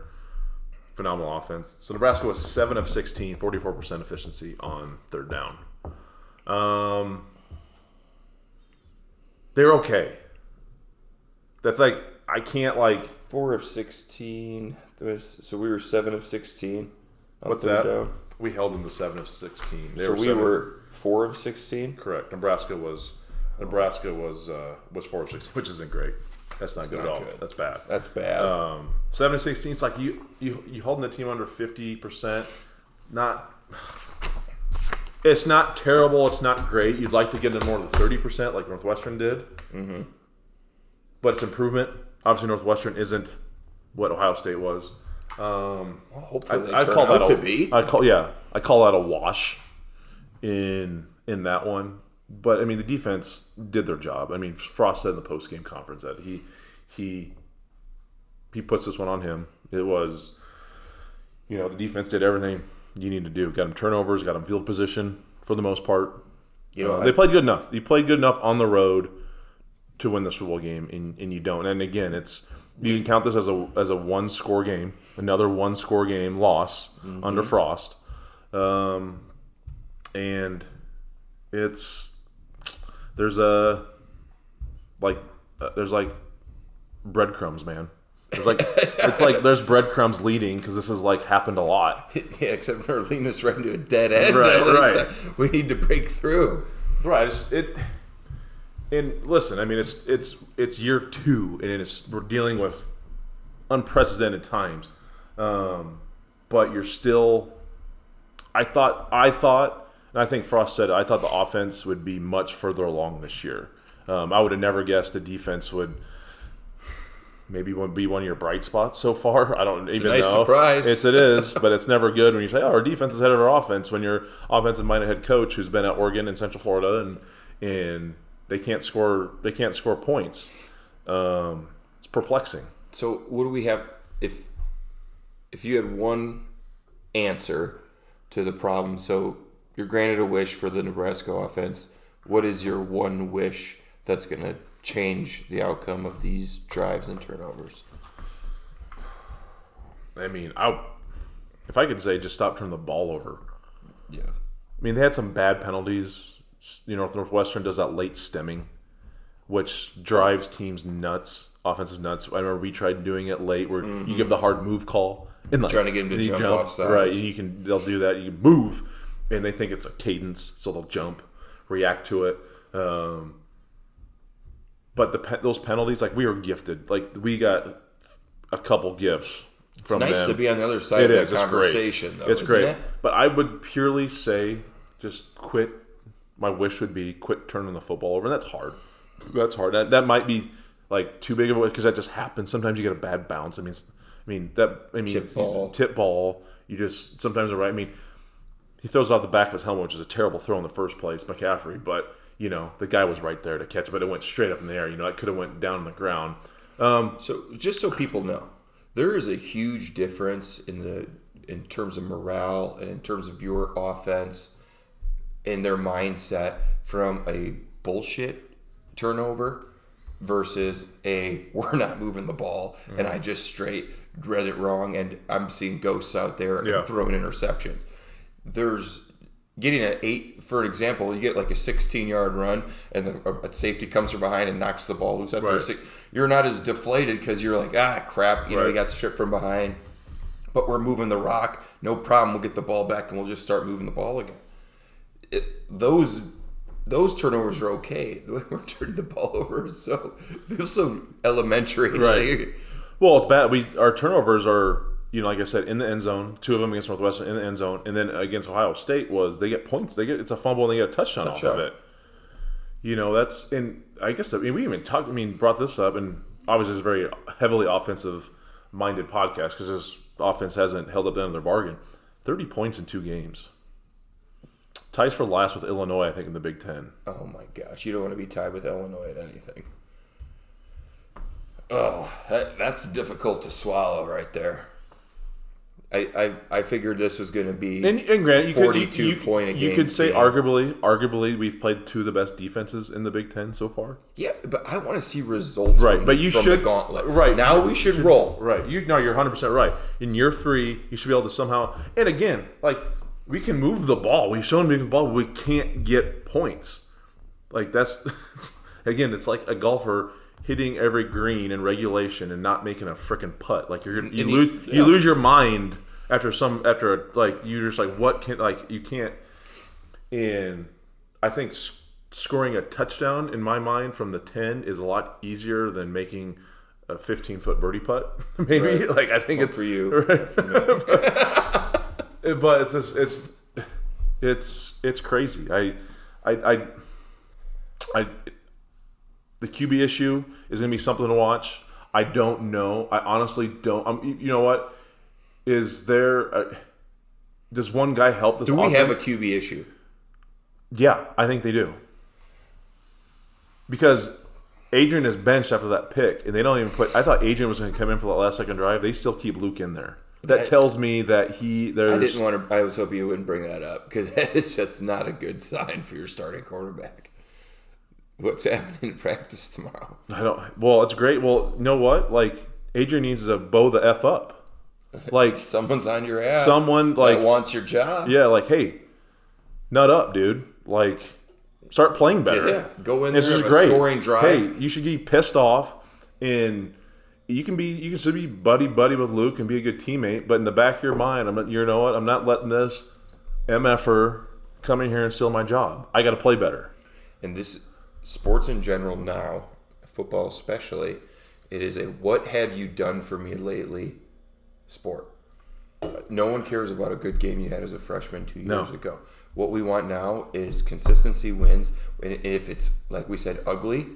Phenomenal offense. So Nebraska was 7 of 16, 44% efficiency on third down. They're okay. That's I can't 4 of 16. So we were 7 of 16 on what's third that? down. We held them to 7 of 16. We were 4 of 16. Correct. Nebraska was 4 of 16, which isn't great. That's not good at all. Good. That's bad. That's bad. 7 of 16. It's you holding the team under 50%. It's not terrible. It's not great. You'd like to get them more than 30%, like Northwestern did. Mm-hmm. But it's improvement. Obviously, Northwestern isn't what Ohio State was. Hopefully, they turn out to be. I call that a wash in that one. But I mean, the defense did their job. I mean, Frost said in the post-game conference that he puts this one on him. It was, the defense did everything you need to do. Got him turnovers, got him field position for the most part. They played good enough. You played good enough on the road to win this football game, and you don't. And again, you can count this as a one-score game, another one-score game loss under Frost, and there's breadcrumbs, man. It's like there's breadcrumbs leading because this has like happened a lot. Yeah, except we're leading us right into a dead end. Right. We need to break through. Right. And listen, I mean, it's year 2, and we're dealing with unprecedented times. But you're still. I thought, and I think Frost said it, I thought the offense would be much further along this year. I would have never guessed the defense would maybe be one of your bright spots so far. I don't even know. Nice surprise. It is, but it's never good when you say, "Oh, our defense is ahead of our offense." When your offensive-minded head coach who's been at Oregon and Central Florida and they can't score points. It's perplexing. So what do we have if you had one answer to the problem? So you're granted a wish for the Nebraska offense. What is your one wish that's going to change the outcome of these drives and turnovers? I mean, if I could say just stop turning the ball over. Yeah. I mean, they had some bad penalties. Northwestern does that late stemming, which drives teams nuts, offenses nuts. I remember we tried doing it late where you give the hard move call. And like, trying to get them to jump off sides. Right, they'll do that. You can move, and they think it's a cadence, so they'll jump, react to it. But those penalties, like we were gifted. Like we got a couple gifts from them. It's nice to be on the other side of that conversation, though. It's great. But I would purely say just quit. My wish would be quit turning the football over, and that's hard. That might be like too big of a wish because that just happens. Sometimes you get a bad bounce. Tip ball. You just sometimes are right. I mean, he throws it off the back of his helmet, which is a terrible throw in the first place, McCaffrey. But the guy was right there to catch it, but it went straight up in the air. It could have went down on the ground. So just so people know, there is a huge difference in terms of morale and in terms of your offense and their mindset from a bullshit turnover versus we're not moving the ball and I just straight read it wrong and I'm seeing ghosts out there and throwing interceptions. There's getting an 8, for example, you get like a 16-yard run and a safety comes from behind and knocks the ball loose after you're not as deflated because you're like, crap, you got stripped from behind, but we're moving the rock, no problem, we'll get the ball back and we'll just start moving the ball again. Those turnovers are okay. The way we're turning the ball over is feels so elementary. Right. Well, it's bad. Our turnovers are, like I said, in the end zone. 2 of them against Northwestern in the end zone, and then against Ohio State they get points. It's a fumble and they get a touchdown off of it. That's, and I guess we even brought this up, and obviously it's a very heavily offensive-minded podcast because this offense hasn't held up the end of their bargain. 30 points in 2 games. Ties for last with Illinois, I think, in the Big Ten. Oh, my gosh. You don't want to be tied with Illinois at anything. Oh, that's difficult to swallow right there. I figured this was going to be and granted, 42 point a game. You could say arguably we've played 2 of the best defenses in the Big Ten so far. Yeah, but I want to see results from the gauntlet. Right. Now we should roll. Right. You're 100% right. In year 3, you should be able to somehow – and again, we can move the ball. We've shown moving the ball, but we can't get points. That's again, it's like a golfer hitting every green in regulation and not making a freaking putt. You lose your mind after you're just what can you can't. And I think scoring a touchdown in my mind from the 10 is a lot easier than making a 15-foot birdie putt. Maybe right. I think it's for you. Right? But it's crazy. The QB issue is going to be something to watch. I don't know. I honestly don't. You know what? Is there? Does one guy help this? Do we offense? have a QB issue? Yeah, I think they do. Because Adrian is benched after that pick, and they don't even put. I thought Adrian was going to come in for that last second drive. They still keep Luke in there. That tells me that I didn't want to. I was hoping you wouldn't bring that up because it's just not a good sign for your starting quarterback. What's happening in practice tomorrow? I don't. Well, it's great. Well, you know what? Adrian needs to bow the F up. Someone's on your ass. Someone that wants your job. Yeah. Hey, nut up, dude. Start playing better. Yeah. Go in this there is and great. Scoring drive. Hey, you should be pissed off and you can still be buddy with Luke and be a good teammate, but in the back of your mind, you know what? I'm not letting this MFer come in here and steal my job. I got to play better. And this sports in general now, football especially, it is a what have you done for me lately sport. No one cares about a good game you had as a freshman 2 years ago. What we want now is consistency wins. And if it's, like we said, ugly,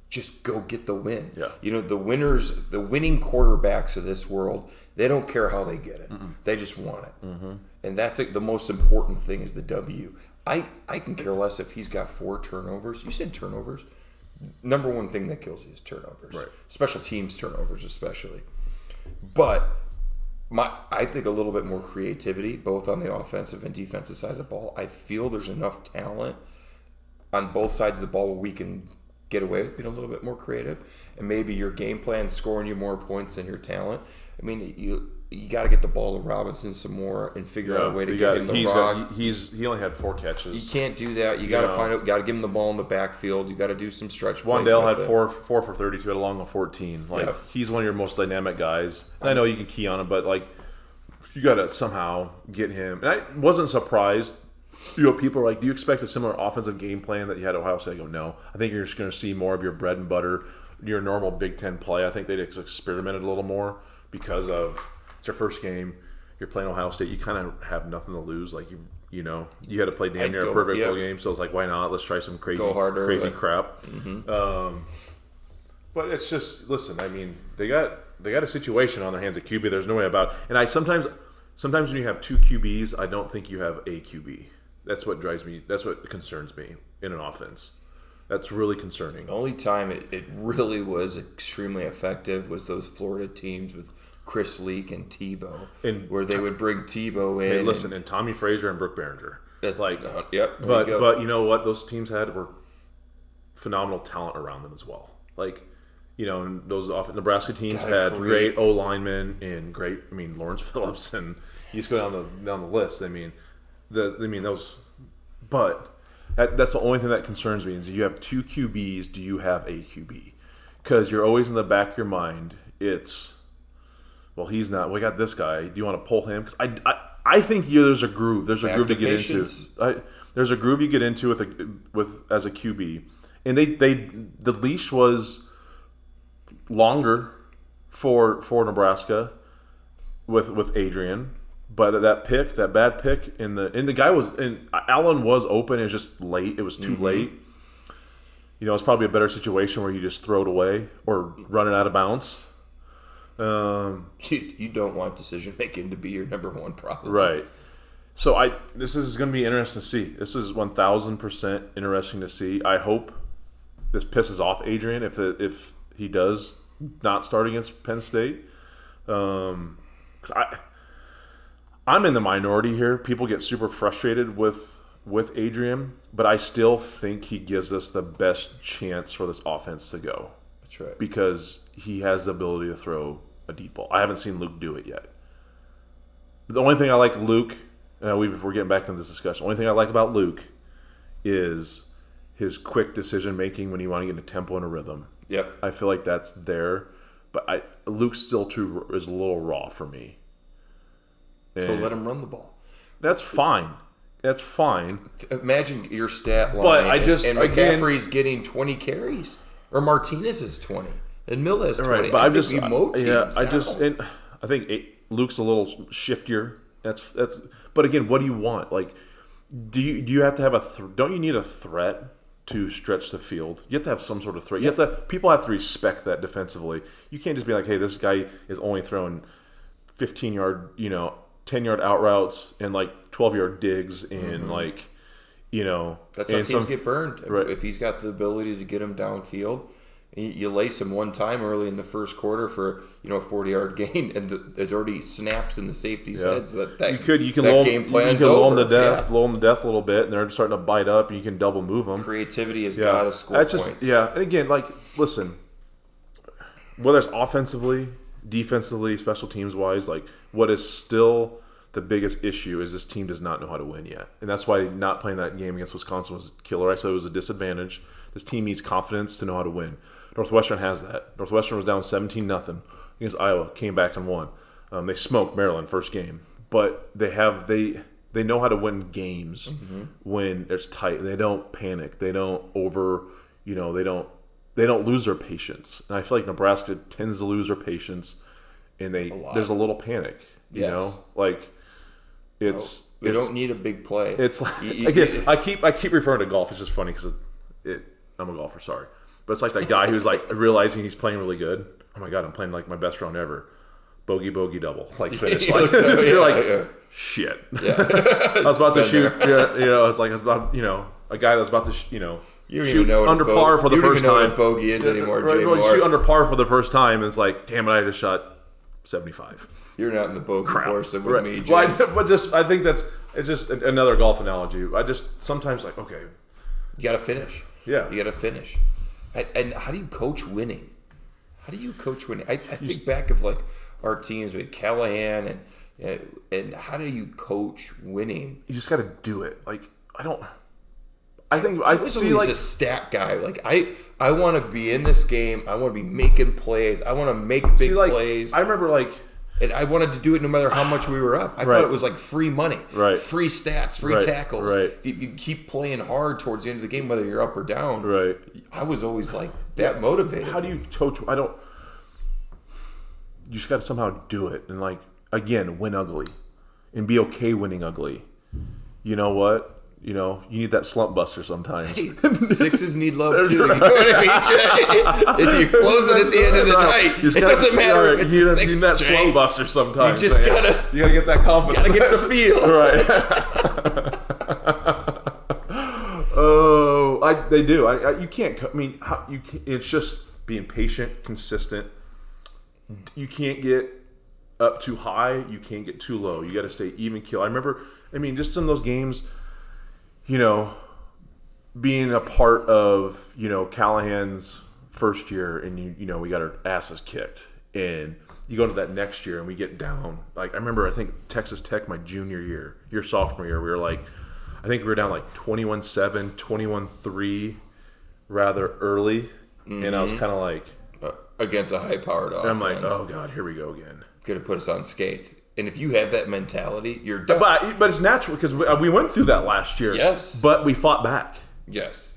just go get the win. Yeah. You know, the winning quarterbacks of this world, they don't care how they get it. Mm-mm. They just want it. Mm-hmm. And that's the most important thing is the W. I can care less if he's got 4 turnovers. You said turnovers. Number one thing that kills you is turnovers. Right. Special teams turnovers especially. But I think a little bit more creativity, both on the offensive and defensive side of the ball. I feel there's enough talent on both sides of the ball where we can get away with being a little bit more creative. And maybe your game plan scoring you more points than your talent. I mean, you got to get the ball to Robinson some more and figure out a way to get him the rock. He only had 4 catches. You can't do that. You got to find out. Got to give him the ball in the backfield. You got to do some stretch plays. Wandale had 4 for 32 at along the 14. Like he's one of your most dynamic guys. And I know you can key on him, but like you got to somehow get him. And I wasn't surprised. You know, people are like, do you expect a similar offensive game plan that you had at Ohio State? I go, no. I think you're just going to see more of your bread and butter, your normal Big Ten play. I think they experimented a little more because of it's your first game. You're playing Ohio State. You kind of have nothing to lose. Like you know, you had to play damn near a perfect full game. So it's like, why not? Let's try some crazy crap. Mm-hmm. But it's just listen. I mean, they got a situation on their hands at QB. There's no way about it. And sometimes when you have 2 QBs, I don't think you have a QB. That's what drives me. That's what concerns me in an offense. That's really concerning. The only time it really was extremely effective was those Florida teams with Chris Leak and Tebow, where they would bring Tebow in. Hey, listen, and Tommy Frazier and Brooke Behringer. That's like, yep. But you know what? Those teams were phenomenal talent around them as well. Like, you know, and those Nebraska teams had great O linemen and great. I mean, Lawrence Phillips, and you just go down the list. I mean, those. But that's the only thing that concerns me is if you have 2 QBs, do you have a QB? Because you're always in the back of your mind. It's well, he's not. We got this guy. Do you want to pull him? Because I think there's a groove. There's a groove to get into. There's a groove you get into with as a QB, and the leash was longer for Nebraska with Adrian. But that bad pick, and the guy Allen was open. It was just late. It was too late. You know, it's probably a better situation where you just throw it away or run it out of bounds. You don't want decision making to be your number one problem. Right. So this is going to be interesting to see. This is 1,000% interesting to see. I hope this pisses off Adrian if he does not start against Penn State. 'Cause I'm in the minority here. People get super frustrated with Adrian, but I still think he gives us the best chance for this offense to go. That's right. Because he has the ability to throw a deep ball. I haven't seen Luke do it yet. The only thing I like Luke, we're getting back into this discussion. The only thing I like about Luke is his quick decision making when you want to get a tempo and a rhythm. Yep. I feel like that's there, but Luke still is a little raw for me. So let him run the ball. That's fine. Imagine your stat line. But and McCaffrey's getting 20 carries, or Martinez is 20, and Mill has 20. Right, but I think Luke's a little shiftier. That's. But again, what do you want? Like, do you have to have don't you need a threat to stretch the field? You have to have some sort of threat. People have to respect that defensively. You can't just be like, hey, this guy is only throwing 15-yard, 10-yard out routes and like 12-yard digs and that's how teams get burned. Right. If he's got the ability to get him downfield, you lace him one time early in the first quarter for a 40-yard gain, and it already snaps in the safety's heads that game plan's over. Lull them to death a little bit, and they're starting to bite up, and you can double move them. Creativity has got to score points. And again, listen, whether it's offensively, defensively, special teams wise, what is still the biggest issue is this team does not know how to win yet. And that's why not playing that game against Wisconsin was killer. I said it was a disadvantage. This team needs confidence to know how to win. Northwestern has that. Northwestern was down 17-0 against Iowa, came back and won. They smoked Maryland first game. But they know how to win games when it's tight. They don't panic. They don't they don't lose their patience. And I feel like Nebraska tends to lose their patience, and there's a little panic. You know, like it's we don't need a big play. It's like again, I keep referring to golf. It's just funny because I'm a golfer, sorry, but it's like that guy who's like realizing he's playing really good. Oh my god, I'm playing like my best round ever. Bogey, double, like finish. Like, you're like, shit. Yeah. I was about to shoot. It's like a guy that's about to you don't shoot even know under par for the first time. You don't even know what a bogey is anymore, Jay Moore. Shoot under par for the first time, and it's like, damn it, I just shot 75. You're not in the bogey force with me, James. Well, I think it's just another golf analogy. I just sometimes like, okay, you got to finish. Yeah, you got to finish. And how do you coach winning? I think back of like our teams with Callahan and how do you coach winning? You just got to do it. Like I was always a stat guy. Like I want to be in this game. I want to be making plays. I want to make big plays. I remember and I wanted to do it no matter how much we were up. I thought it was like free money, free stats, free tackles. You keep playing hard towards the end of the game, whether you're up or down. Right. I was always like that motivated. How do you coach? You just got to somehow do it, and again, win ugly, and be okay winning ugly. You know what? You need that slump buster sometimes. Hey, sixes need love too. You know what I mean, Jay? If you close it at the end of the night, it doesn't matter if it's a six. You need that slump buster sometimes. You just gotta get that confidence. Gotta get the feel. Right. They do. You can't. It's just being patient, consistent. You can't get up too high. You can't get too low. You got to stay even keel. I remember. Just some of those games. Being a part of, Callahan's first year and we got our asses kicked and you go into that next year and we get down. Like I remember, I think Texas Tech, my junior year, your sophomore year, we were I think we were down 21-7, 21-3 rather early. And I was kind of like. Against a high-powered offense. And I'm like, oh God, here we go again. Could have put us on skates. And if you have that mentality, you're done. But it's natural because we went through that last year. Yes. But we fought back. Yes.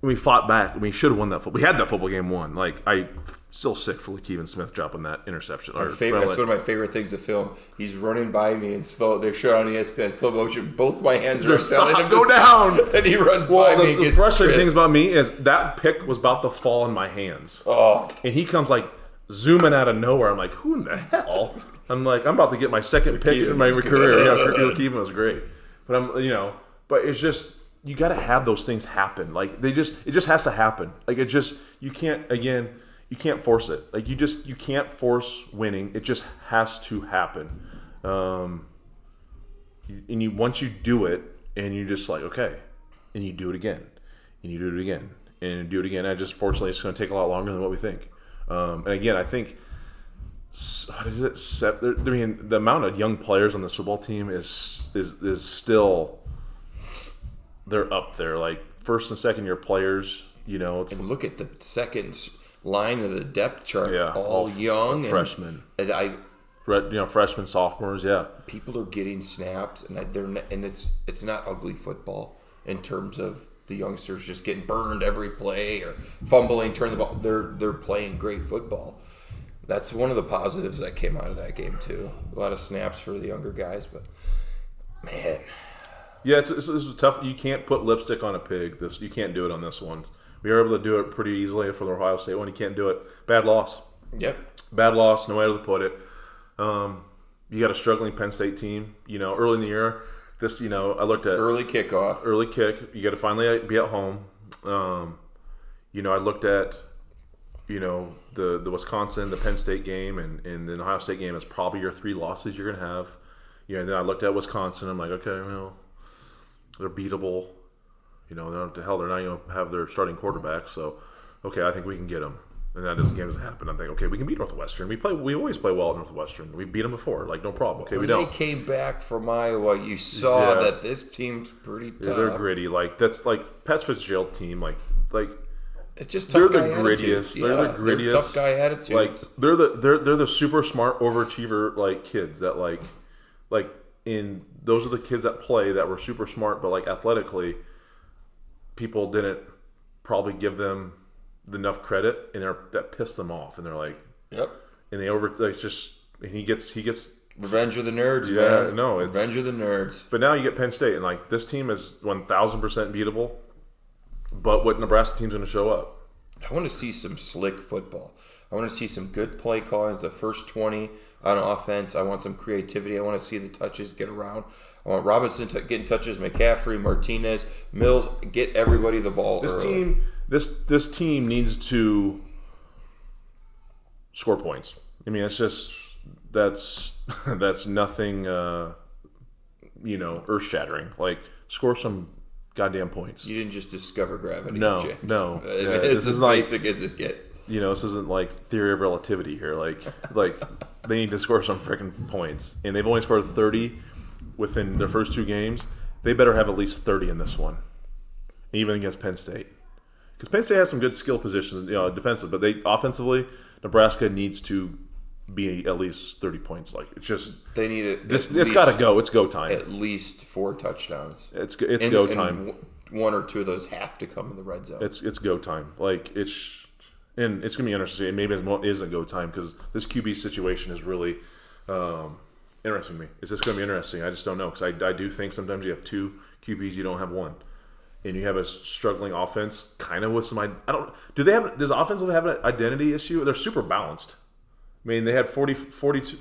We fought back. We should have won that football. We had that football game won. I still sick for Lakeven Smith dropping that interception. That's one of my favorite things to film. He's running by me and they're showing on ESPN slow motion. Both my hands are telling him go down. And he runs by me and the gets frustrating things about me is that pick was about to fall in my hands. Oh. And he comes zooming out of nowhere. I'm like, who in the hell? I'm about to get my second pick in my career. Yeah, Lakeven was great. But but it's just you got to have those things happen. It just has to happen. You can't force it. You can't force winning. It just has to happen. Once you do it, and you're just okay, and you do it again, and you do it again, and you do it again. Fortunately, it's going to take a lot longer than what we think. And again, I think, what is it? The amount of young players on the football team is still, they're up there. First and second year players, And look at the second line of the depth chart, all young freshmen. And freshmen, sophomores, yeah. People are getting snaps, and it's not ugly football in terms of the youngsters just getting burned every play or fumbling, turn the ball. They're playing great football. That's one of the positives that came out of that game too. A lot of snaps for the younger guys, but man. Yeah, this is tough. You can't put lipstick on a pig. You can't do it on this one. We were able to do it pretty easily for the Ohio State one. You can't do it. Bad loss. Yep. Bad loss. No way to put it. You got a struggling Penn State team. Early in the year. I looked at early kickoff. Early kick. You got to finally be at home. I looked at, the Wisconsin, the Penn State game, and the Ohio State game is probably your three losses you're gonna have. Then I looked at Wisconsin. I'm like, okay, they're beatable. They're not gonna have their starting quarterback. So, okay, I think we can get them. and that game doesn't happen, I'm thinking, okay, we can beat Northwestern. We always play well at Northwestern. We beat them before, like no problem. Okay, when we don't. They came back from Iowa, you saw that this team's pretty tough. Yeah, they're gritty. Like that's like Pat Fitzgerald team. Like it's just tough they're guy the grittiest. Attitude. They're the grittiest. They're tough guy attitudes. Like they're the super smart overachiever like kids that like in those are the kids that play that were super smart, but like athletically, people didn't probably give them enough credit, and that pissed them off, and they're like, yep. And they and he gets revenge of the nerds, man. No, it's revenge of the nerds. But now you get Penn State, and like this team is 1,000% beatable. But what Nebraska team's going to show up? I want to see some slick football. I want to see some good play calling. The first 20 on offense. I want some creativity. I want to see the touches get around. I want Robinson getting touches, McCaffrey, Martinez, Mills, get everybody the ball early. This team needs to score points. I mean, that's nothing, earth-shattering. Like, score some goddamn points. You didn't just discover gravity, No, James. no. It's as basic as it gets. This isn't like theory of relativity here. Like they need to score some freaking points, and they've only scored 30 within their first 2 games. They better have at least 30 in this one, even against Penn State. Because Penn State has some good skill positions, defensive, but offensively, Nebraska needs to be at least 30 points. Like it's just they need it. It's got to go. It's go time. At least 4 touchdowns. It's go time. And 1 or 2 of those have to come in the red zone. It's go time. Like it's gonna be interesting. And maybe it isn't go time because this QB situation is really interesting to me. It's just gonna be interesting. I just don't know because I do think sometimes you have 2 QBs, you don't have 1. And you have a struggling offense, kind of with some. Does offensively have an identity issue? They're super balanced. I mean, they had 42.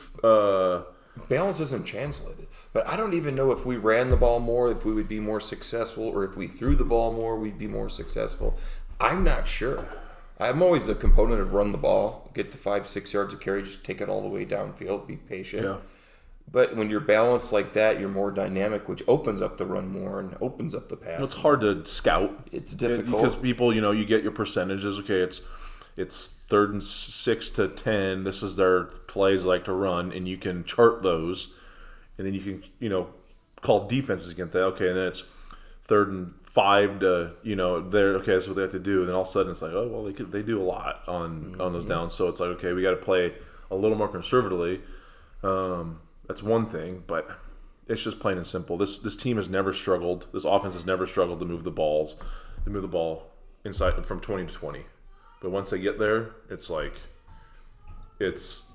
Balance isn't translated. But I don't even know if we ran the ball more, if we would be more successful, or if we threw the ball more, we'd be more successful. I'm not sure. I'm always the component of run the ball, get the 5-6 yards of carry, just take it all the way downfield, be patient. Yeah. But when you're balanced like that, you're more dynamic, which opens up the run more and opens up the pass. It's hard to scout. It's difficult because people, you get your percentages. Okay, it's 3rd and 6 to 10. This is their plays like to run, and you can chart those, and then you can call defenses against that. Okay, and then it's 3rd and 5 to that's what they have to do. And then all of a sudden it's like, oh well, they do a lot on those downs. So it's like, okay, we got to play a little more conservatively. That's one thing, but it's just plain and simple. This team has never struggled. This offense has never struggled to move the ball inside from 20 to 20. But once they get there, it's like it's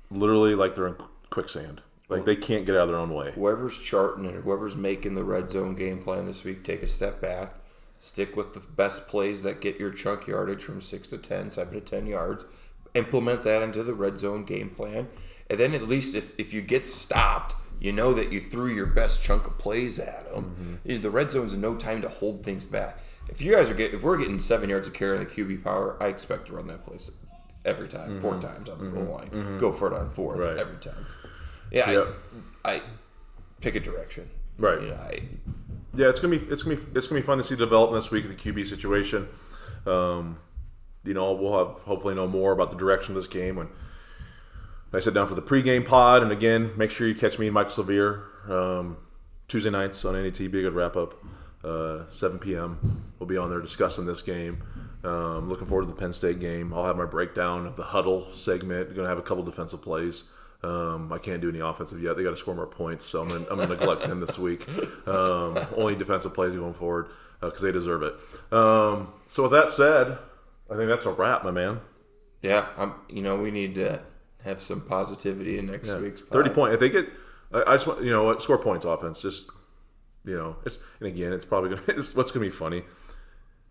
literally like they're in quicksand. Like they can't get out of their own way. Whoever's charting and whoever's making the red zone game plan this week, take a step back, stick with the best plays that get your chunk yardage from 6 to 10, 7 to 10 yards. Implement that into the red zone game plan. And then at least if you get stopped, you know that you threw your best chunk of plays at them. Mm-hmm. The red zone's no time to hold things back. If we're getting 7 yards of carry on the QB power, I expect to run that place every time, 4 times on the goal line. Go for it on 4th every time. Yeah, I pick a direction. Right. It's gonna be fun to see development this week in the QB situation. We'll hopefully know more about the direction of this game when I sit down for the pregame pod. And again, make sure you catch me and Mike Severe Tuesday nights on NET. Be a good wrap up. 7 p.m. We'll be on there discussing this game. Looking forward to the Penn State game. I'll have my breakdown of the huddle segment. Going to have a couple defensive plays. I can't do any offensive yet. They got to score more points, so I'm gonna neglect them this week. Only defensive plays going forward because they deserve it. So with that said, I think that's a wrap, my man. Yeah, we need to have some positivity in next week's pod. 30 points. If they get, I just want score points offense. Just and again, it's probably what's gonna be funny.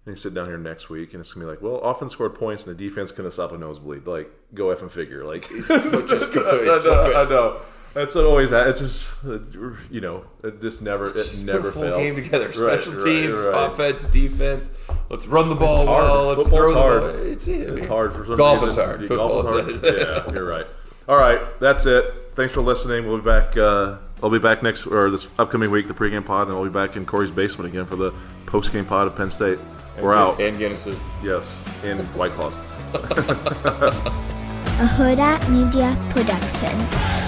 And you sit down here next week, and it's gonna be like, well, offense scored points, and the defense couldn't stop a nosebleed. Like, go effing figure. Like, just I know. That's what always. It's just it just never. It never full fails. Game together. Special teams, offense, defense. Let's run the ball well. Let's Football's throw hard. the ball. It's hard for some Golf reason. is hard. Football is hard. Yeah, you're right. All right, that's it. Thanks for listening. We'll be back. I'll be back this upcoming week, the pregame pod, and I'll be back in Corey's basement again for the postgame pod of Penn State. We're out. And Guinnesses. Yes, and White Claws. A Hurrdat Media Production.